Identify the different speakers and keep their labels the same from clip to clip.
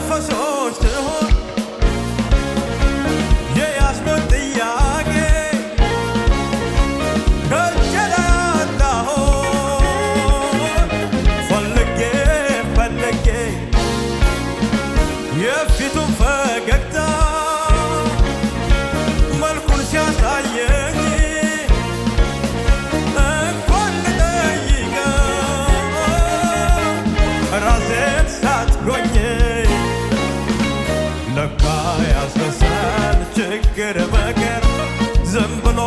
Speaker 1: መንፈሶች ትሆን የያዝኩት ጥያቄ ከእጄ ላይ አጣሁት ፈልጌ ፈልጌ የፊቱን ፈገግታ መልኩን ሲያሳየኝ እንኳን ልጠይቀው ራሴን ሳትጎኝ ለካ ያስረሳል ችግር መከር ዝም ብሎ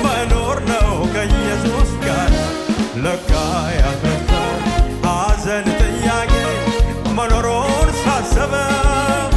Speaker 1: መኖር ነው ከኢየሱስ ጋር ለካ ያስረሳል ሐዘን ጥያቄ መኖሩን ሳስበው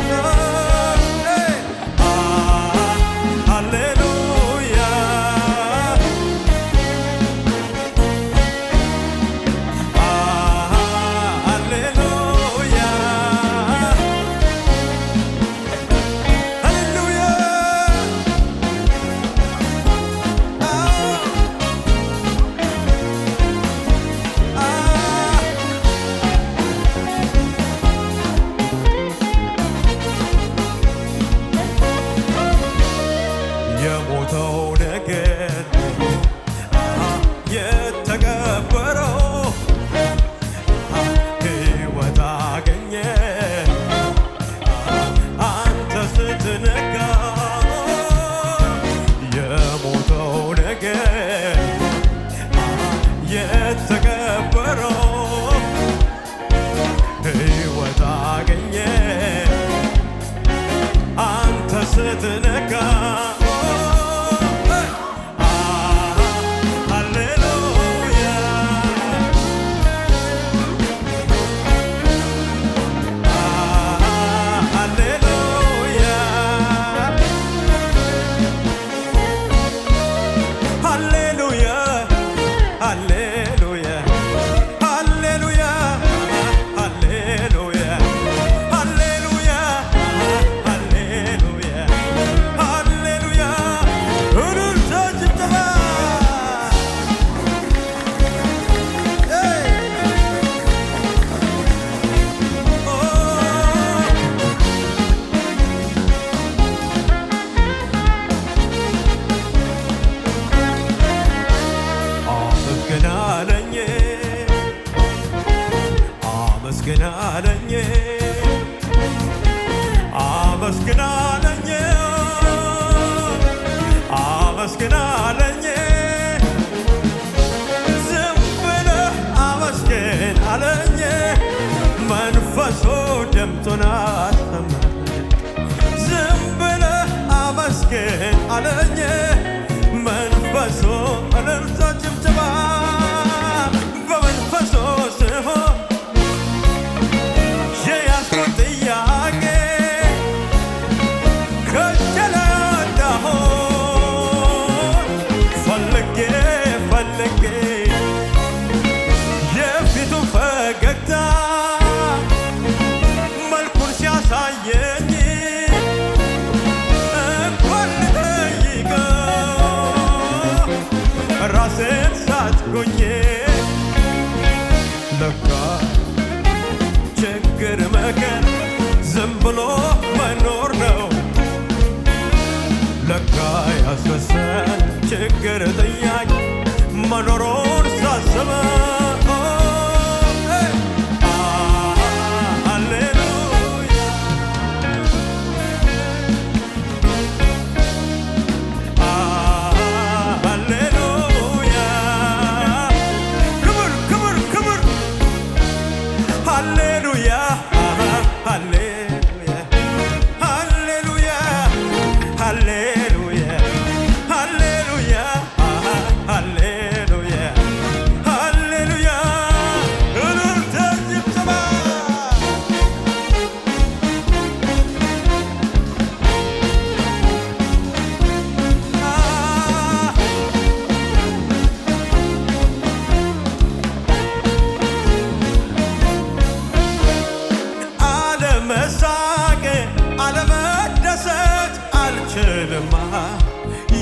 Speaker 1: የሞተው ነገር የተቀበረው ሕይወት አገኘ አንተ ስትነጋ የሞተው ነገር የተቀበረው ሕይወት አገኘ አንተ ስትነጋ አመስግናለኝ አመስግናለኝ አመስግናለኝ ዝም ብለህ አመስግን አለኝ መንፈሱ ድምፁን አሰማኝ ዝም ብለህ አመስግን አለኝ መንፈሱ እልልታ ጭብጨባ በመንፈሱ ስሆን ጥያቄ ከእጄ ላይ አጣሁት ፈልጌ ፈልጌ የፊቱን ፈገግታ መልኩን ሲያሳየኝ እንኳን ልጠይቀው ራሴን ሳትጎኝ ለካ ችግር መከር ዝም ብሎ መኖር ነው ለካ ያስረሳል ችግር ጥያቄ መኖሩን ሳስበው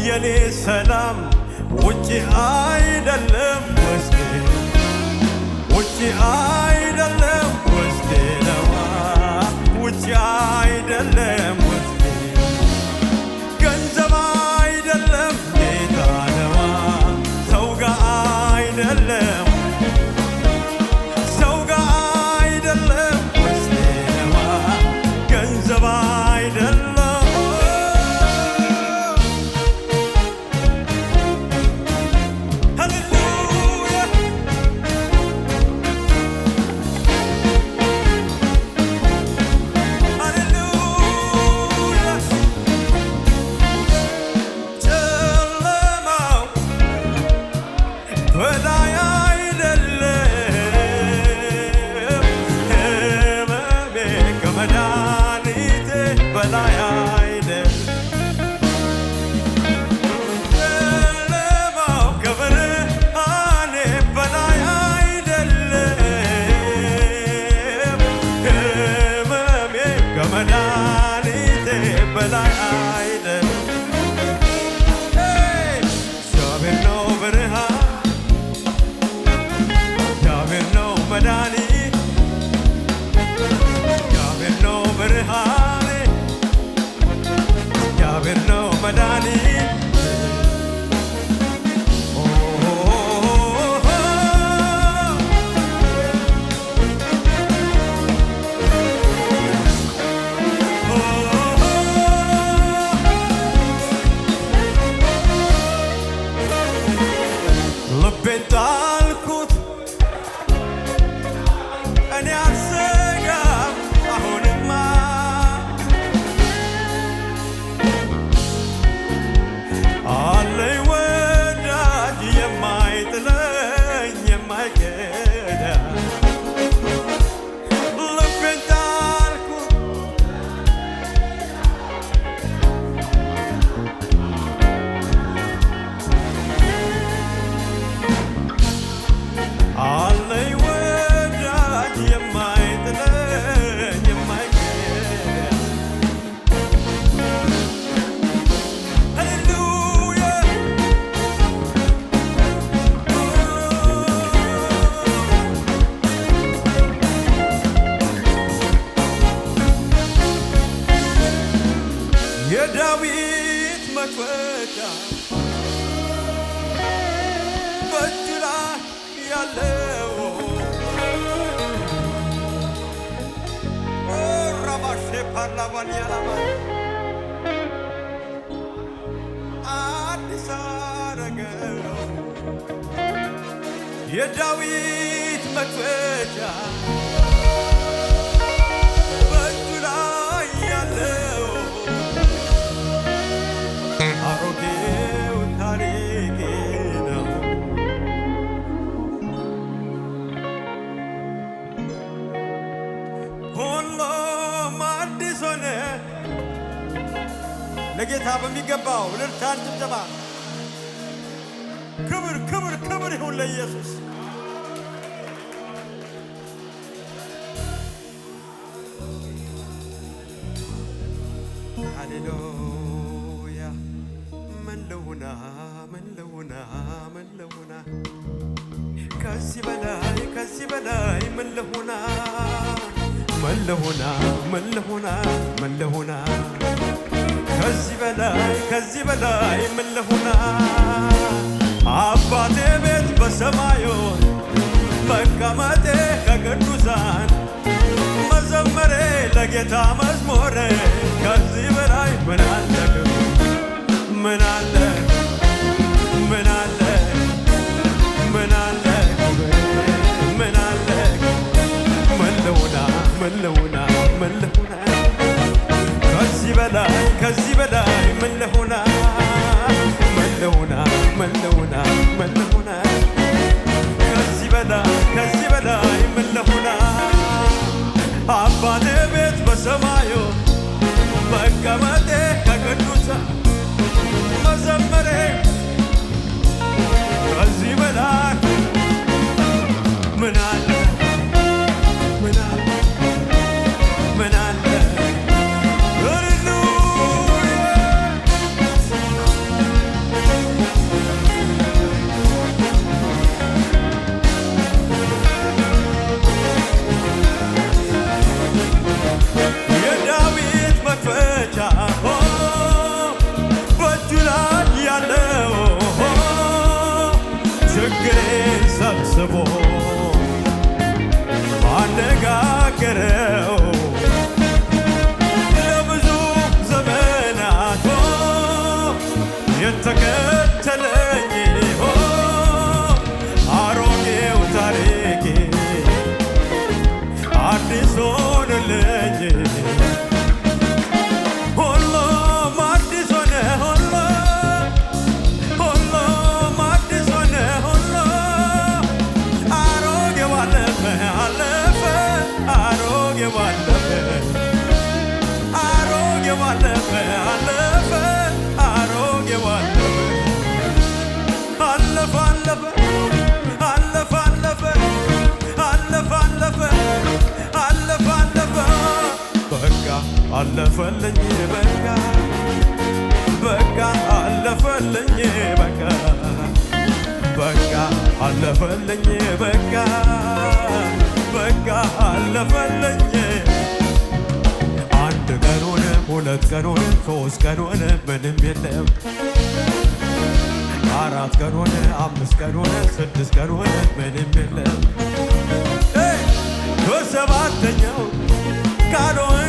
Speaker 1: የኔ ሰላም ውጪ አይደለም ውስጤ ውጪ አይደለም ውስጤ ነው ውጪ ከመድኃኒቴ በላይ አይደል ጨለማው ከብርሃኔ በላይ አይደለም ሕመሜ ከመድኃኒቴ በላይ አይደል እግዚአብሔር ነው ብርሃን እግዚአብሔር ነው መድኃኒት እግዚአብሔር ነው ብርሃኔ እግዚአብሔር ነው መድኃኒት ልቤን ጣልኩት እኔ አልሰጋም አሁንማ አለኝ ወዳጅ የማይጥለኝ የማይከዳ ልቤን ጣልኩት አለኝ ወዳጅ የማይጥለኝ የማይከዳ ሃሌሉያ የዳዊት መክፈቻ በእጁ ላይ ያለው ራባሼ ፓርላቫን ያላማ አዲስ አረገው የዳዊት መክፈቻ በእጁ ላይ ያለው አሮጌው ታሪኬ ነው ሁሉም አዲስ ሆነ ለጌታ በሚገባው እልልታን ጭብጨባ ክብር ክብር ክብር ይሁን ለኢየሱስ ሃሌሉያ መለውና መለውና መለውና ከዚህ በላይ መለውና መለውና መለውና መለውና ከዚህ በላይ መለውና አባቴ ቤት በሰማዩ መቀመጤ ከቅዱሳን መዘመሬ ለጌታ መዝሙሬ ከዚህ በላይ ምን አለ ምን አለ ምን አለ ምን አለ ምን አለ መለውና መለውና መለውና ከዚህ በላይ መለውና መለውና መለውና መለውና ከዚህ በላይ መለውና አባቴ ቤት በሰማዩ መቀመጤ ከቅዱሳን መዘመሬ ከዚህ በላይ ምን አለ ምን አለ ምን አለ የዳዊት መክፈቻ በእጁ ላይ ያለው ችግሬን ሰብስቦ አለፈ አሮጌው አለፈ አለፈ አለፈ አለፈ አለፈ አለፈ አለፈ አለፈ በቃ አለፈልኝ በቃ በቃ አለፈልኝ በቃ በቃ አለፈልኝ በቃ በቃ አለፈልኝ አንድ ቀን ሆነ ሁለት ቀን ሆነ ሶስት ቀን ሆነ ምንም የለም አራት ቀን ሆነ አምስት ቀን ሆነ ስድስት ቀን ሆነ ምንም የለም በሰባተኛው ካልሆነ